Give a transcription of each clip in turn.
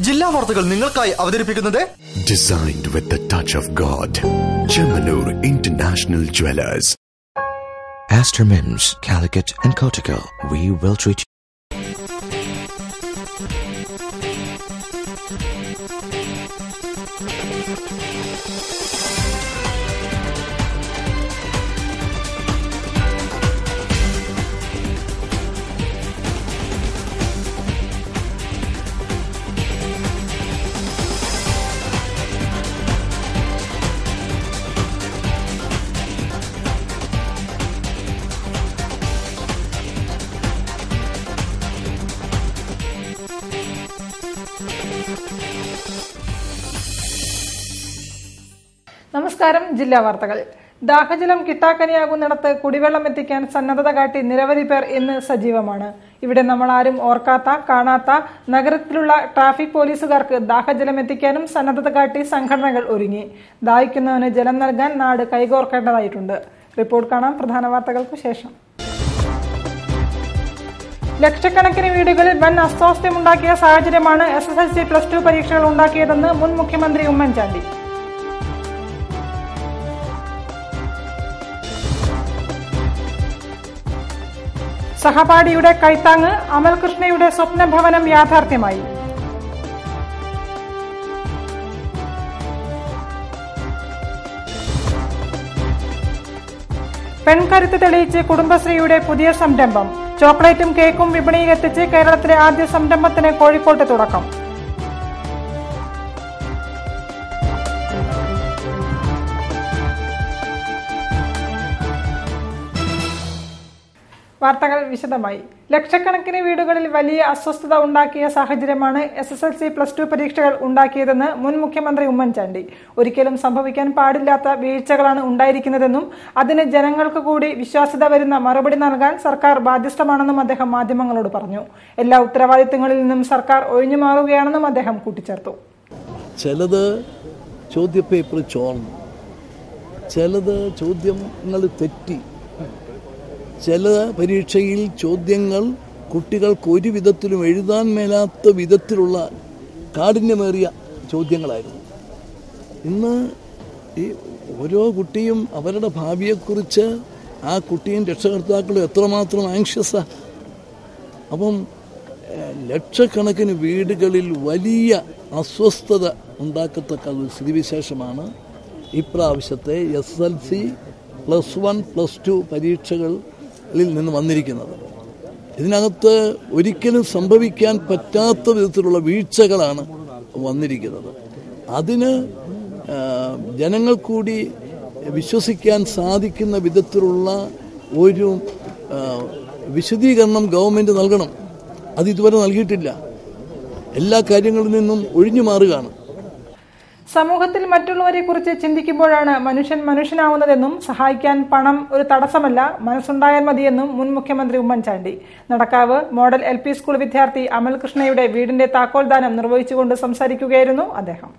ജില്ലാ വാർത്തകൾ നിങ്ങൾക്കായി അവതരിപ്പിക്കുന്നത് Designed with the touch of God. Chemanur International Jewelers. Astor Mims, Calicut and Kottakkal. We will treat you. നമസ്കാരം. ജില്ലാ വാർത്തകൾ. ദാഹജലം കിട്ടാക്കനിയാകുന്നിടത്ത് കുടിവെള്ളം എത്തിക്കാൻ സന്നദ്ധത കാട്ടി നിരവധി പേർ ഇന്ന് സജീവമാണ്. ഇവിടെ നമ്മൾ ആരും ഓർക്കാത്ത കാണാത്ത നഗരത്തിലുള്ള ട്രാഫിക് പോലീസുകാർക്ക് ദാഹജലം എത്തിക്കാനും സന്നദ്ധത കാട്ടി സംഘടനകൾ ഒരുങ്ങി. ദാഹിക്കുന്നവന് ജലം നൽകാൻ നാട് കൈകോർക്കേണ്ടതായിട്ടുണ്ട്. റിപ്പോർട്ട് കാണാം പ്രധാന വാർത്തകൾക്ക് ശേഷം. ലക്ഷക്കണക്കിന് വീടുകളിൽ വൻ അസ്വാസ്ഥ്യമുണ്ടാക്കിയ സാഹചര്യമാണ് SSLC +2 പരീക്ഷകൾ ഉണ്ടാക്കിയതെന്ന് മുൻ മുഖ്യമന്ത്രി ഉമ്മൻചാണ്ടി. സഹപാഠിയുടെ കൈത്താങ്ങ്, അമൽകൃഷ്ണയുടെ സ്വപ്നഭവനം യാഥാർത്ഥ്യമായി. പെൺകരുത്ത് തെളിയിച്ച് കുടുംബശ്രീയുടെ പുതിയ സംരംഭം. ചോക്ലേറ്റും കേക്കും വിപണിയിലെത്തിച്ച് കേരളത്തിലെ ആദ്യ സംരംഭത്തിന് കോഴിക്കോട്ട് തുടക്കം. വാർത്തകൾ വിശദമായി. ലക്ഷക്കണക്കിന് വീടുകളിൽ വലിയ അസ്വസ്ഥത ഉണ്ടാക്കിയ സാഹചര്യമാണ് SSLC +2 പരീക്ഷകൾ ഉണ്ടാക്കിയതെന്ന് മുൻ മുഖ്യമന്ത്രി ഉമ്മൻചാണ്ടി. ഒരിക്കലും സംഭവിക്കാൻ പാടില്ലാത്ത വീഴ്ചകളാണ് ഉണ്ടായിരിക്കുന്നതെന്നും അതിന് ജനങ്ങൾക്ക് കൂടി വിശ്വാസ്യത വരുന്ന മറുപടി നൽകാൻ സർക്കാർ ബാധ്യസ്ഥമാണെന്നും അദ്ദേഹം മാധ്യമങ്ങളോട് പറഞ്ഞു. എല്ലാ ഉത്തരവാദിത്തങ്ങളിൽ നിന്നും സർക്കാർ ഒഴിഞ്ഞു മാറുകയാണെന്നും അദ്ദേഹം കൂട്ടിച്ചേർത്തു. ചിലത് ചോദ്യപേപ്പർ ചോർന്നു, ചിലത് ചോദ്യങ്ങൾ തെറ്റി, ചില പരീക്ഷയിൽ ചോദ്യങ്ങൾ കുട്ടികൾക്ക് ഒരു വിധത്തിലും എഴുതാൻ മേലാത്ത വിധത്തിലുള്ള കാഠിന്യമേറിയ ചോദ്യങ്ങളായിരുന്നു. ഇന്ന് ഈ ഓരോ കുട്ടിയും അവരുടെ ഭാവിയെക്കുറിച്ച് ആ കുട്ടിയും രക്ഷകർത്താക്കളും എത്രമാത്രം ആങ്ഷ്യസാണ്. അപ്പം ലക്ഷക്കണക്കിന് വീടുകളിൽ വലിയ അസ്വസ്ഥത ഉണ്ടാക്കത്തക്ക ഒരു സ്ഥിതിവിശേഷമാണ് ഇപ്രാവശ്യത്തെ SSLC +1 +2 പരീക്ഷകളിൽ നിന്ന് വന്നിരിക്കുന്നത്. ഇതിനകത്ത് ഒരിക്കലും സംഭവിക്കാൻ പറ്റാത്ത വിധത്തിലുള്ള വീഴ്ചകളാണ് വന്നിരിക്കുന്നത്. അതിന് ജനങ്ങൾ കൂടി വിശ്വസിക്കാൻ സാധിക്കുന്ന വിധത്തിലുള്ള ഒരു വിശദീകരണം ഗവൺമെൻറ് നൽകണം. അത് ഇതുവരെ നൽകിയിട്ടില്ല. എല്ലാ കാര്യങ്ങളിൽ നിന്നും ഒഴിഞ്ഞു മാറുകയാണ്. സമൂഹത്തിൽ മറ്റുള്ളവരെ കുറിച്ച് ചിന്തിക്കുമ്പോഴാണ് മനുഷ്യൻ മനുഷ്യനാവുന്നതെന്നും സഹായിക്കാൻ പണം ഒരു തടസ്സമല്ല, മനസ്സുണ്ടായാൽ മതിയെന്നും മുൻ മുഖ്യമന്ത്രി Oommen Chandy. Nadakkavu model LP school വിദ്യാർത്ഥി അമൽകൃഷ്ണയുടെ വീടിന്റെ താക്കോൽദാനം നിർവഹിച്ചുകൊണ്ട് സംസാരിക്കുകയായിരുന്നു അദ്ദേഹം.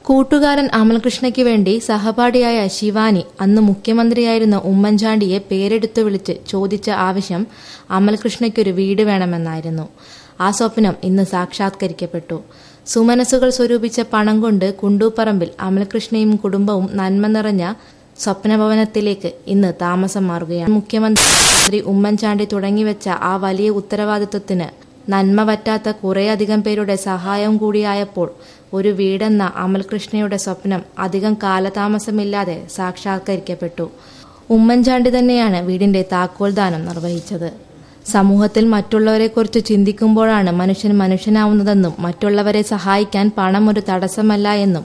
കൂട്ടുകാരൻ അമൽകൃഷ്ണയ്ക്ക് വേണ്ടി സഹപാഠിയായ ശിവാനി അന്ന് മുഖ്യമന്ത്രിയായിരുന്ന ഉമ്മൻചാണ്ടിയെ പേരെടുത്തു വിളിച്ച് ചോദിച്ച ആവശ്യം അമൽകൃഷ്ണയ്ക്കൊരു വീട് വേണമെന്നായിരുന്നു. ആ സ്വപ്നം ഇന്ന് സാക്ഷാത്കരിക്കപ്പെട്ടു. സുമനസുകൾ സ്വരൂപിച്ച പണം കൊണ്ട് കുണ്ടൂപ്പറമ്പിൽ അമൽകൃഷ്ണയും കുടുംബവും നന്മ നിറഞ്ഞ സ്വപ്നഭവനത്തിലേക്ക് ഇന്ന് താമസം മാറുകയാണ്. മുഖ്യമന്ത്രി ഉമ്മൻചാണ്ടി തുടങ്ങിവെച്ച ആ വലിയ ഉത്തരവാദിത്വത്തിന് നന്മ പറ്റാത്ത കുറേയധികം പേരുടെ സഹായം കൂടിയായപ്പോൾ ഒരു വീടെന്ന അമൽകൃഷ്ണയുടെ സ്വപ്നം അധികം കാലതാമസമില്ലാതെ സാക്ഷാത്കരിക്കപ്പെട്ടു. ഉമ്മൻചാണ്ടി തന്നെയാണ് വീടിന്റെ താക്കോൽദാനം നിർവഹിച്ചത്. സമൂഹത്തിൽ മറ്റുള്ളവരെക്കുറിച്ച് ചിന്തിക്കുമ്പോഴാണ് മനുഷ്യൻ മനുഷ്യനാവുന്നതെന്നും മറ്റുള്ളവരെ സഹായിക്കാൻ പണം ഒരു തടസ്സമല്ല എന്നും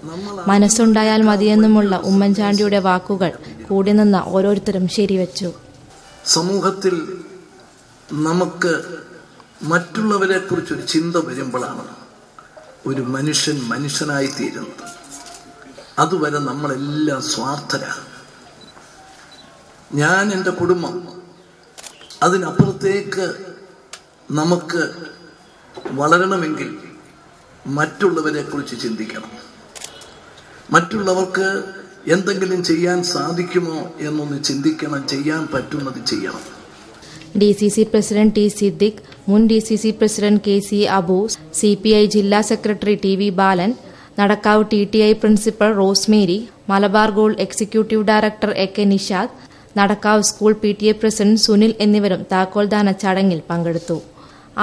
മനസ്സുണ്ടായാൽ മതിയെന്നുമുള്ള ഉമ്മൻചാണ്ടിയുടെ വാക്കുകൾ കൂടി നിന്ന ഓരോരുത്തരും ശരിവെച്ചു. സമൂഹത്തിൽ നമുക്ക് മറ്റുള്ളവരെ കുറിച്ചൊരു ചിന്ത വരുമ്പോഴാണ് ഒരു മനുഷ്യൻ മനുഷ്യനായി തീരുന്നത്. അതുവരെ നമ്മളെല്ലാം സ്വാർത്ഥരാണ്. ഞാൻ, എൻ്റെ കുടുംബം, അതിനപ്പുറത്തേക്ക് നമുക്ക് വളരണമെങ്കിൽ മറ്റുള്ളവരെ കുറിച്ച് ചിന്തിക്കണം. മറ്റുള്ളവർക്ക് എന്തെങ്കിലും ചെയ്യാൻ സാധിക്കുമോ എന്നൊന്ന് ചിന്തിക്കണം. ചെയ്യാൻ പറ്റുന്നത് ചെയ്യണം. DCC പ്രസിഡന്റ് ടി സിദ്ദിഖ്, മുൻ DCC president KC Abu, CPI ജില്ലാ secretary TV Balan, Nadakkavu TTI principal Rosemary, Malabar Gold executive director AK Nishad, Nadakkavu school PTA president Sunil എന്നിവരും താക്കോൽദാന ചടങ്ങിൽ പങ്കെടുത്തു.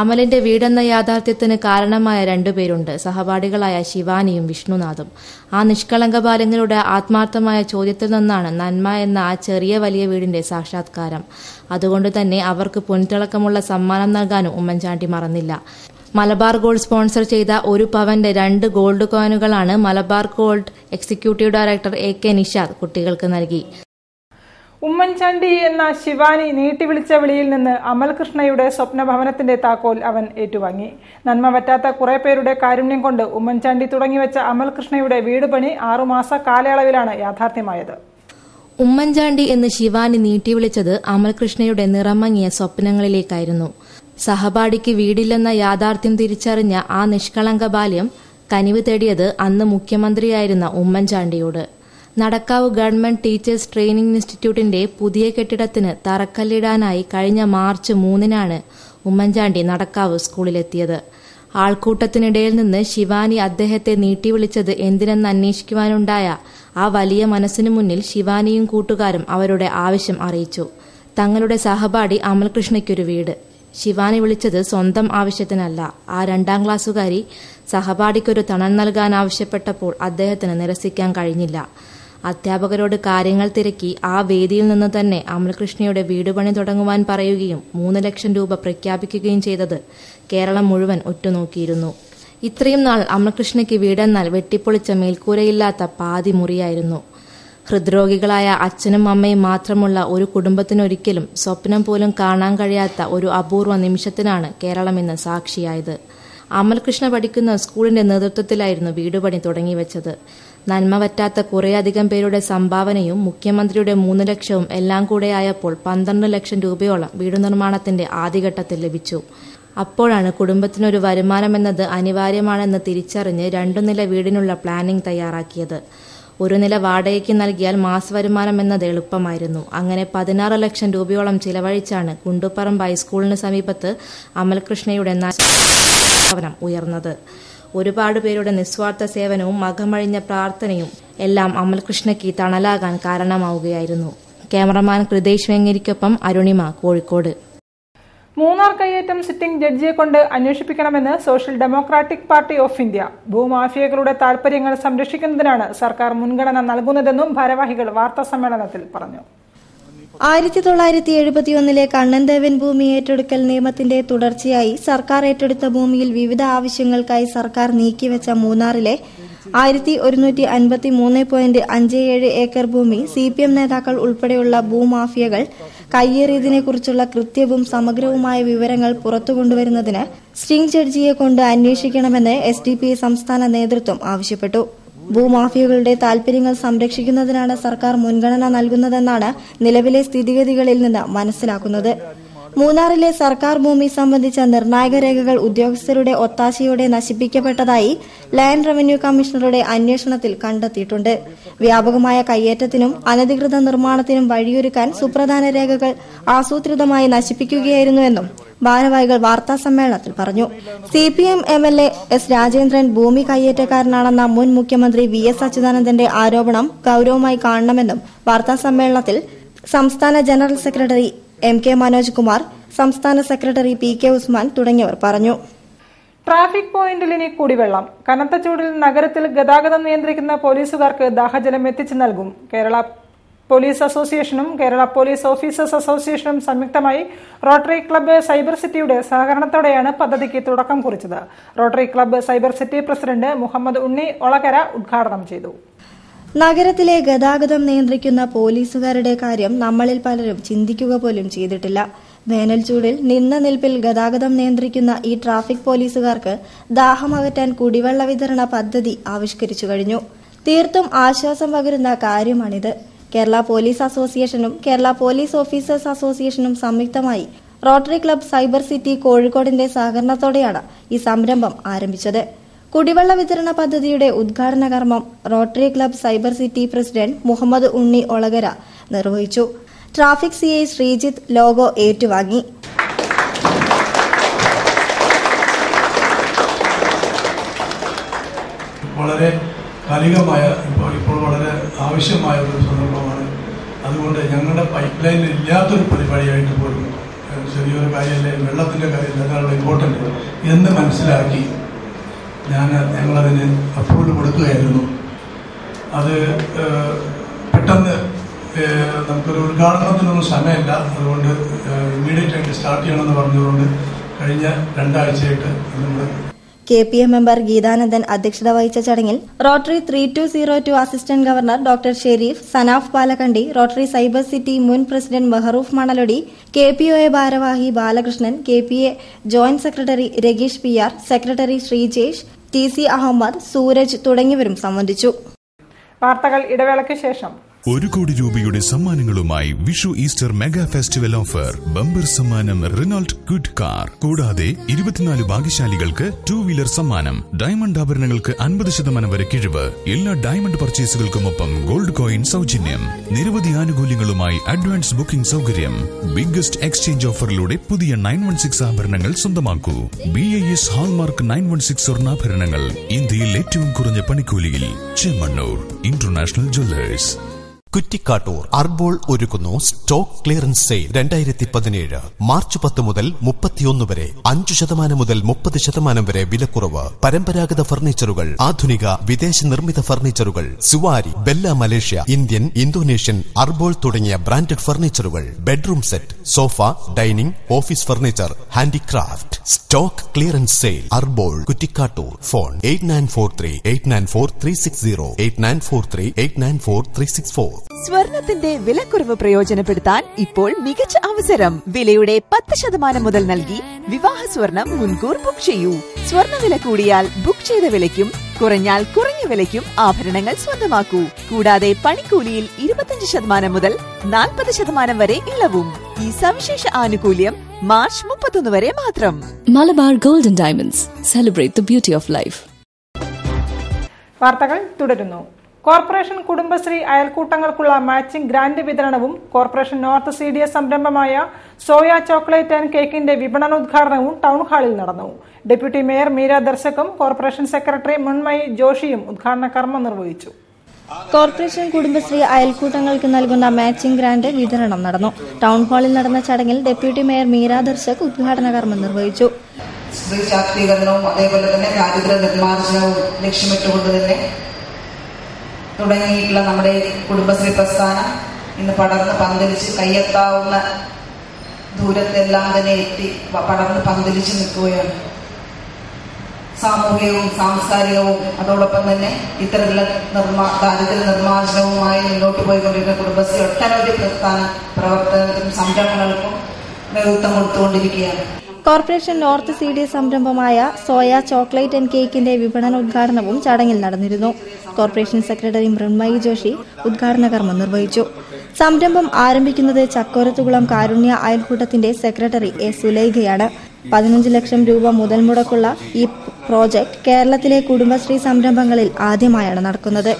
അമലിന്റെ വീടെന്ന യാഥാർത്ഥ്യത്തിന് കാരണമായ രണ്ടുപേരുണ്ട്, സഹപാഠികളായ ശിവാനിയും വിഷ്ണുനാഥും. ആ നിഷ്കളങ്ക ബാലങ്ങളുടെ ആത്മാർത്ഥമായ ചോദ്യത്തിൽ നിന്നാണ് നന്മ എന്ന ആ ചെറിയ വലിയ വീടിന്റെ സാക്ഷാത്കാരം. അതുകൊണ്ട് തന്നെ അവർക്ക് പൊൻതിളക്കമുള്ള സമ്മാനം നൽകാനും ഉമ്മൻചാണ്ടി മറന്നില്ല. മലബാർ ഗോൾഡ് സ്പോൺസർ ചെയ്ത 1 പവന്റെ 2 gold കോയിനുകളാണ് Malabar Gold executive director AK Nishad കുട്ടികൾക്ക് നൽകി. ഉമ്മൻചാണ്ടി എന്ന ശിവാനി നീട്ടിവിളിച്ച വിളിയിൽ നിന്ന് അമൽകൃഷ്ണയുടെ സ്വപ്നഭവനത്തിന്റെ താക്കോൽ അവൻ ഏറ്റുവാങ്ങി. നന്മ പറ്റാത്ത കുറെ പേരുടെ കാരുണ്യം കൊണ്ട് ഉമ്മൻചാണ്ടി തുടങ്ങിവെച്ച അമൽകൃഷ്ണയുടെ വീട് പണി 6 മാസ കാലയളവിലാണ് യാഥാർത്ഥ്യമായത്. ഉമ്മൻചാണ്ടി എന്ന് ശിവാനി നീട്ടിവിളിച്ചത് അമൽകൃഷ്ണയുടെ നിറമങ്ങിയ സ്വപ്നങ്ങളിലേക്കായിരുന്നു. സഹപാഠിക്ക് വീടില്ലെന്ന യാഥാർത്ഥ്യം തിരിച്ചറിഞ്ഞ ആ നിഷ്കളങ്ക ബാല്യം കനിവ് തേടിയത് അന്ന് മുഖ്യമന്ത്രിയായിരുന്ന ഉമ്മൻചാണ്ടിയോട്. നടക്കാവ് ഗവൺമെന്റ് ടീച്ചേഴ്സ് ട്രെയിനിംഗ് ഇൻസ്റ്റിറ്റ്യൂട്ടിന്റെ പുതിയ കെട്ടിടത്തിന് തറക്കല്ലിടാനായി കഴിഞ്ഞ മാർച്ച് 3-നാണ് ഉമ്മൻചാണ്ടി നടക്കാവ് സ്കൂളിലെത്തിയത്. ആൾക്കൂട്ടത്തിനിടയിൽ നിന്ന് ശിവാനി അദ്ദേഹത്തെ നീട്ടിവിളിച്ചത് എന്തിനെന്ന് അന്വേഷിക്കുവാനുണ്ടായ ആ വലിയ മനസ്സിനു മുന്നിൽ ശിവാനിയും കൂട്ടുകാരും അവരുടെ ആവശ്യം അറിയിച്ചു. തങ്ങളുടെ സഹപാഠി അമൽകൃഷ്ണയ്ക്കൊരു വീട്. ശിവാനി വിളിച്ചത് സ്വന്തം ആവശ്യത്തിനല്ല. ആ 2ാം ക്ലാസ്സുകാരി സഹപാഠിക്കൊരു തണൽ നൽകാൻ ആവശ്യപ്പെട്ടപ്പോൾ അദ്ദേഹത്തിന് നിരസിക്കാൻ കഴിഞ്ഞില്ല. അധ്യാപകരോട് കാര്യങ്ങൾ തിരക്കി ആ വേദിയിൽ നിന്ന് തന്നെ അമൽകൃഷ്ണയുടെ വീടുപണി തുടങ്ങുവാൻ പറയുകയും 3 ലക്ഷം രൂപ പ്രഖ്യാപിക്കുകയും ചെയ്തത് കേരളം മുഴുവൻ ഉറ്റുനോക്കിയിരുന്നു. ഇത്രയും നാൾ അമൽകൃഷ്ണയ്ക്ക് വീടെന്നാൽ വെട്ടിപ്പൊളിച്ച മേൽക്കൂരയില്ലാത്ത പാതി മുറിയായിരുന്നു. ഹൃദ്രോഗികളായ അച്ഛനും അമ്മയും മാത്രമുള്ള ഒരു കുടുംബത്തിനൊരിക്കലും സ്വപ്നം പോലും കാണാൻ കഴിയാത്ത ഒരു അപൂർവ നിമിഷത്തിനാണ് കേരളം ഇന്ന് സാക്ഷിയായത്. അമൽകൃഷ്ണ പഠിക്കുന്ന സ്കൂളിന്റെ നേതൃത്വത്തിലായിരുന്നു വീടുപണി തുടങ്ങിവെച്ചത്. നന്മ പറ്റാത്ത കുറേയധികം പേരുടെ സംഭാവനയും മുഖ്യമന്ത്രിയുടെ 3 ലക്ഷവും എല്ലാം കൂടെയായപ്പോൾ 12 ലക്ഷം രൂപയോളം വീടു നിർമ്മാണത്തിന്റെ ആദ്യഘട്ടത്തിൽ ലഭിച്ചു. അപ്പോഴാണ് കുടുംബത്തിനൊരു വരുമാനമെന്നത് അനിവാര്യമാണെന്ന് തിരിച്ചറിഞ്ഞ് 2 നില വീടിനുള്ള പ്ലാനിംഗ് തയ്യാറാക്കിയത്. 1 നില വാടകയ്ക്ക് നൽകിയാൽ മാസവരുമാനം എന്നത് എളുപ്പമായിരുന്നു. അങ്ങനെ 16 ലക്ഷം രൂപയോളം ചിലവഴിച്ചാണ് കുണ്ടുപറമ്പ് ഹൈസ്കൂളിന് സമീപത്ത് അമൽകൃഷ്ണയുടെ ഭവനം ഉയർന്നത്. ഒരുപാട് പേരുടെ നിസ്വാർത്ഥ സേവനവും മകമഴിഞ്ഞ പ്രാർത്ഥനയും എല്ലാം അമൽകൃഷ്ണയ്ക്ക് തണലാകാൻ കാരണമാവുകയായിരുന്നു. ക്യാമറമാൻ കൃതേഷ് വെങ്ങേരിക്കൊപ്പം അരുണിമ, കോഴിക്കോട്. മൂന്നാർ കയ്യേറ്റം സിറ്റിംഗ് ജഡ്ജിയെ കൊണ്ട് അന്വേഷിപ്പിക്കണമെന്ന് Social Democratic Party of India. ഭൂമാഫിയകളുടെ താൽപര്യങ്ങൾ സംരക്ഷിക്കുന്നതിനാണ് സർക്കാർ മുൻഗണന നൽകുന്നതെന്നും ഭാരവാഹികൾ വാർത്താസമ്മേളനത്തിൽ പറഞ്ഞു. 1971 കണ്ണൻദേവൻ ഭൂമി ഏറ്റെടുക്കൽ നിയമത്തിന്റെ തുടർച്ചയായി സർക്കാർ ഏറ്റെടുത്ത ഭൂമിയിൽ വിവിധ ആവശ്യങ്ങൾക്കായി സർക്കാർ നീക്കിവെച്ച മൂന്നാറിലെ 1153.57 ഏക്കർ ഭൂമി CPM നേതാക്കൾ ഉൾപ്പെടെയുള്ള ഭൂമാഫിയകൾ കയ്യേറിയതിനെക്കുറിച്ചുള്ള കൃത്യവും സമഗ്രവുമായ വിവരങ്ങൾ പുറത്തുകൊണ്ടുവരുന്നതിന് സിറ്റിംഗ് ജഡ്ജിയെ കൊണ്ട് അന്വേഷിക്കണമെന്ന് SDPI സംസ്ഥാന നേതൃത്വം ആവശ്യപ്പെട്ടു. ഭൂമാഫിയകളുടെ താൽപര്യങ്ങൾ സംരക്ഷിക്കുന്നതിനാണ് സർക്കാർ മുൻഗണന നൽകുന്നതെന്നാണ് നിലവിലെ സ്ഥിതിഗതികളിൽ നിന്ന് മനസ്സിലാക്കുന്നത്. മൂന്നാറിലെ സർക്കാർ ഭൂമി സംബന്ധിച്ച നിർണായക രേഖകൾ ഉദ്യോഗസ്ഥരുടെ ഒത്താശയോടെ നശിപ്പിക്കപ്പെട്ടതായി ലാൻഡ് റവന്യൂ കമ്മീഷണറുടെ അന്വേഷണത്തിൽ കണ്ടെത്തിയിട്ടുണ്ട്. വ്യാപകമായ കയ്യേറ്റത്തിനും അനധികൃത നിർമ്മാണത്തിനും വഴിയൊരുക്കാൻ സുപ്രധാന രേഖകൾ ആസൂത്രിതമായി നശിപ്പിക്കുകയായിരുന്നുവെന്നും ഭാരവാഹികൾ വാർത്താസമ്മേളനത്തിൽ പറഞ്ഞു. CPM MLA S. രാജേന്ദ്രൻ ഭൂമി കയ്യേറ്റക്കാരനാണെന്ന മുൻ മുഖ്യമന്ത്രി VS അച്യുതാനന്ദന്റെ ആരോപണം ഗൌരവമായി കാണണമെന്നും വാർത്താസമ്മേളനത്തിൽ സംസ്ഥാന general secretary MK Manoj Kumar, സംസ്ഥാന സെക്രട്ടറി PK ഉസ്മാൻ തുടങ്ങിയവർ പറഞ്ഞു. ട്രാഫിക് പോയിന്റിൽ ഇനി കുടിവെള്ളം. കനത്ത ചൂടിൽ നഗരത്തിൽ ഗതാഗതം നിയന്ത്രിക്കുന്ന പോലീസുകാർക്ക് ദാഹജലം എത്തിച്ചു നൽകും. കേരള പോലീസ് അസോസിയേഷനും കേരള പോലീസ് ഓഫീസേഴ്സ് അസോസിയേഷനും സംയുക്തമായി റോട്ടറി ക്ലബ്ബ് സൈബർ സിറ്റിയുടെ സഹകരണത്തോടെയാണ് പദ്ധതിക്ക് തുടക്കം കുറിച്ചത്. Rotary Club Cyber City president Muhammad Unni Olakara ഉദ്ഘാടനം ചെയ്തു. നഗരത്തിലെ ഗതാഗതം നിയന്ത്രിക്കുന്ന പോലീസുകാരുടെ കാര്യം നമ്മളിൽ പലരും ചിന്തിക്കുക പോലും ചെയ്തിട്ടില്ല. വേനൽ ചൂടിൽ നിന്ന നിൽപ്പിൽ ഗതാഗതം നിയന്ത്രിക്കുന്ന ഈ ട്രാഫിക് പോലീസുകാർക്ക് ദാഹമകറ്റാൻ കുടിവെള്ള വിതരണ പദ്ധതി ആവിഷ്കരിച്ചു കഴിഞ്ഞു. തീർത്തും ആശ്വാസം പകരുന്ന കാര്യമാണിത്. കേരള പോലീസ് അസോസിയേഷനും കേരള പോലീസ് ഓഫീസേഴ്സ് അസോസിയേഷനും സംയുക്തമായി റോട്ടറി ക്ലബ്ബ് സൈബർ സിറ്റി കോഴിക്കോടിന്റെ സഹകരണത്തോടെയാണ് ഈ സംരംഭം ആരംഭിച്ചത്. കുടിവെള്ള വിതരണ പദ്ധതിയുടെ ഉദ്ഘാടന കർമ്മം Rotary Club Cyber City president Muhammad Unni Olakara നിർവഹിച്ചു. ട്രാഫിക് CI ശ്രീജിത്ത് ലോഗോ ഏറ്റുവാങ്ങി. വളരെ കാലികമായ ഇപ്പോൾ വളരെ ആവശ്യമായ ഒരു സന്ദർഭമാണ്. അതുകൊണ്ട് ഞങ്ങളുടെ പൈപ്പ് ലൈനിൽ ഇല്ലാത്തൊരു പരിപാടിയായിട്ട് പോലും ചെറിയൊരു കാര്യമല്ലേ, വെള്ളത്തിൻ്റെ കാര്യമല്ല, അതാണ് ഇമ്പോർട്ടൻ്റ് എന്ന് മനസ്സിലാക്കി ഞങ്ങളതിന് അപ്രൂവൽ കൊടുക്കുകയായിരുന്നു. അത് പെട്ടെന്ന് നമുക്കൊരു ഉദ്ഘാടനത്തിനൊന്നും സമയമില്ല, അതുകൊണ്ട് ഇമ്മീഡിയറ്റ് ആയിട്ട് സ്റ്റാർട്ട് ചെയ്യണമെന്ന് പറഞ്ഞതുകൊണ്ട് കഴിഞ്ഞ 2 ആഴ്ചയായിട്ട് നമ്മൾ KPM മെമ്പർ ഗീതാനന്ദൻ അധ്യക്ഷത വഹിച്ച ചടങ്ങിൽ Rotary 3202 assistant governor doctor Sherif, Sanaf Palakkandi, Rotary Cyber City മുൻ പ്രസിഡന്റ് മെഹറൂഫ് മണലൊടി, KPOA ഭാരവാഹി Balakrishnan, KPA joint secretary Rageesh PR, secretary Sreejesh, TC Ahammed, Sooraj തുടങ്ങിയവരും സംബന്ധിച്ചു. വാർത്തകൾ ഇടവേളയ്ക്ക് ശേഷം. 1 കോടി രൂപയുടെ സമ്മാനങ്ങളുമായി Vishu Easter mega festival offer. Bumper സമ്മാനം റിനോൾട്ട് ക്വിഡ് കാർ. കൂടാതെ 24 ഭാഗ്യശാലികൾക്ക് 2 വീലർ സമ്മാനം. ഡയമണ്ട് ആഭരണങ്ങൾക്ക് 50% വരെ കിഴിവ്. എല്ലാ ഡയമണ്ട് പർച്ചേസുകൾക്കുമൊപ്പം ഗോൾഡ് കോയിൻ സൗജന്യം. നിരവധി ആനുകൂല്യങ്ങളുമായി അഡ്വാൻസ് ബുക്കിംഗ് സൗകര്യം. ബിഗ്ഗസ്റ്റ് എക്സ്ചേഞ്ച് ഓഫറിലൂടെ പുതിയ 916 ആഭരണങ്ങൾ സ്വന്തമാക്കൂ. BIS ഹാൾമാർക്ക് 916 സ്വർണ്ണാഭരണങ്ങൾ ഇന്ത്യയിൽ ഏറ്റവും കുറഞ്ഞ പണിക്കൂലിയിൽ. Chemmanur International Jewellers. Kuttikkattoor Arbol ഒരുക്കുന്നു സ്റ്റോക്ക് ക്ലിയറൻസ് സെയിൽ 2017 മാർച്ച് 10 മുതൽ 31 വരെ 5% മുതൽ 30% വരെ വിലക്കുറവ്. പരമ്പരാഗത ഫർണിച്ചറുകൾ, ആധുനിക വിദേശ നിർമ്മിത ഫർണിച്ചറുകൾ, സുവാരി, Bella Malaysia, Indian, Indonesian, Arbol തുടങ്ങിയ ബ്രാൻഡഡ് ഫർണിച്ചറുകൾ, bedroom set, sofa, dining, office furniture, handicraft. Stock clearance sale Arbol Kuttikkattoor. Phone 8943-894-360, 8943-894-364. സ്വർണത്തിന്റെ വിലക്കുറവ് പ്രയോജനപ്പെടുത്താൻ ഇപ്പോൾ മികച്ച അവസരം. വിലയുടെ 10% മുതൽ നൽകി വിവാഹ സ്വർണം മുൻകൂർ ബുക്ക് ചെയ്യൂ. സ്വർണ്ണവില കൂടിയാൽ ബുക്ക് ചെയ്ത വിലയ്ക്കും കുറഞ്ഞാൽ കുറഞ്ഞ വിലയ്ക്കും ആഭരണങ്ങൾ സ്വന്തമാക്കൂ. കൂടാതെ പണിക്കൂലിയിൽ 25% മുതൽ 40% വരെ ഇളവും. ഈ സവിശേഷ ആനുകൂല്യം മാർച്ച് 31 വരെ മാത്രം. Malabar Gold and Diamonds. Celebrate the beauty of life. വാർത്തകൾ തുടരുന്നു. കോർപ്പറേഷൻ കുടുംബശ്രീ അയൽക്കൂട്ടങ്ങൾക്കുള്ള മാച്ചിംഗ് ഗ്രാന്റ് വിതരണവും കോർപ്പറേഷൻ നോർത്ത് CDS സംരംഭമായ സോയ ചോക്ലേറ്റ് ആൻഡ് കേക്കിന്റെ വിപണനോദ്ഘാടനവും ടൗൺ ഹാളിൽ നടന്നു. ഡെപ്യൂട്ടി മേയർ മീര ദർശകും കോർപ്പറേഷൻ സെക്രട്ടറി മുൻമയി ജോഷിയും ഉദ്ഘാടന കർമ്മം നിർവഹിച്ചു. കോർപ്പറേഷൻ കുടുംബശ്രീ അയൽക്കൂട്ടങ്ങൾക്ക് നൽകുന്ന മാച്ചിംഗ് ഗ്രാന്റ് വിതരണം നടന്നു. ടൗൺ ഹാളിൽ നടന്ന ചടങ്ങിൽ ഡെപ്യൂട്ടി മേയർ മീര ദർശക് ഉദ്ഘാടന കർമ്മം നിർവഹിച്ചു. സ്ത്രീ ശാക്തീകരണവും അതേപോലെ തന്നെ ദാരിദ്ര്യ നിർമ്മാർജ്ജനവും ലക്ഷ്യമിട്ടുകൊണ്ട് തന്നെ തുടങ്ങിയിട്ടുള്ള നമ്മുടെ കുടുംബശ്രീ പ്രസ്ഥാനം ഇന്ന് പടർന്ന് പന്തലിച്ച് കയ്യെത്താവുന്ന ദൂരത്തെല്ലാം തന്നെ എത്തി പടർന്ന് പന്തലിച്ച് നിൽക്കുകയാണ്. സാമൂഹികവും സാംസ്കാരികവും അതോടൊപ്പം തന്നെ ഇത്തരത്തിലുള്ള ദാരിദ്ര്യ നിർമ്മാർജ്ജനവുമായി മുന്നോട്ട് പോയിക്കൊണ്ടിരിക്കുന്ന കുടുംബശ്രീ ഒട്ടനവധി പ്രവർത്തനത്തിനും സംരംഭങ്ങൾക്കും നേതൃത്വം കൊടുത്തുകൊണ്ടിരിക്കുകയാണ്. കോർപ്പറേഷൻ നോർത്ത് CDS സംരംഭമായ സോയ ചോക്ലേറ്റ് ആൻഡ് കേക്കിന്റെ വിപണനോദ്ഘാടനവും ചടങ്ങിൽ നടന്നിരുന്നു. കോർപ്പറേഷൻ സെക്രട്ടറി മൃണ്മയി ജോഷി ഉദ്ഘാടന കർമ്മം നിർവഹിച്ചു. സംരംഭം ആരംഭിക്കുന്നത് ചക്കോരത്തുകുളം കാരുണ്യ അയൽക്കൂട്ടത്തിന്റെ സെക്രട്ടറി A. സുലൈഖയാണ്. 15 ലക്ഷം രൂപ മുതൽ മുടക്കുള്ള ഈ പ്രോജക്ട് കേരളത്തിലെ കുടുംബശ്രീ സംരംഭങ്ങളിൽ ആദ്യമായാണ് നടക്കുന്നത്.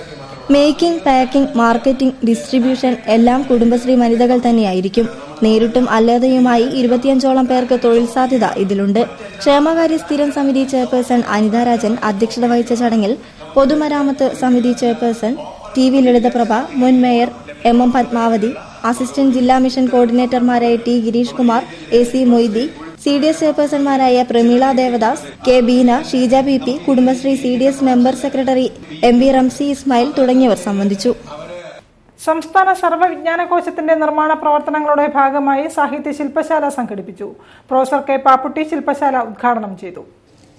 മേക്കിംഗ്, പാക്കിംഗ്, മാർക്കറ്റിംഗ്, ഡിസ്ട്രിബ്യൂഷൻ എല്ലാം കുടുംബശ്രീ വനിതകൾ തന്നെയായിരിക്കും. നേരിട്ടും അല്ലാതെയുമായി 25ഓളം പേർക്ക് തൊഴിൽ സാധ്യത ഇതിലുണ്ട്. ക്ഷേമകാര്യ സ്ഥിരം സമിതി ചെയർപേഴ്സൺ അനിത രാജൻ അധ്യക്ഷത വഹിച്ച ചടങ്ങിൽ പൊതുമരാമത്ത് സമിതി ചെയർപേഴ്സൺ TV ലളിതപ്രഭ, മുൻ മേയർ MM പത്മാവതി, അസിസ്റ്റന്റ് ജില്ലാ മിഷൻ കോർഡിനേറ്റർമാരായ T. Girish Kumar, AC Moythi, CDS ചെയർപേഴ്സൺമാരായ Prameela Devadas, K. Beena, Sheeja BP, Kudumbashree CDS member secretary MV Ramsi Ismail തുടങ്ങിയവർ സംബന്ധിച്ചു. സംസ്ഥാന സർവ്വവിജ്ഞാനകോശത്തിന്റെ നിർമ്മാണ പ്രവർത്തനങ്ങളുടെ ഭാഗമായി സാഹിത്യ ശില്പശാല സംഘടിപ്പിച്ചു. Professor K. പാപ്പുട്ടി ശില്പശാല ഉദ്ഘാടനം ചെയ്തു.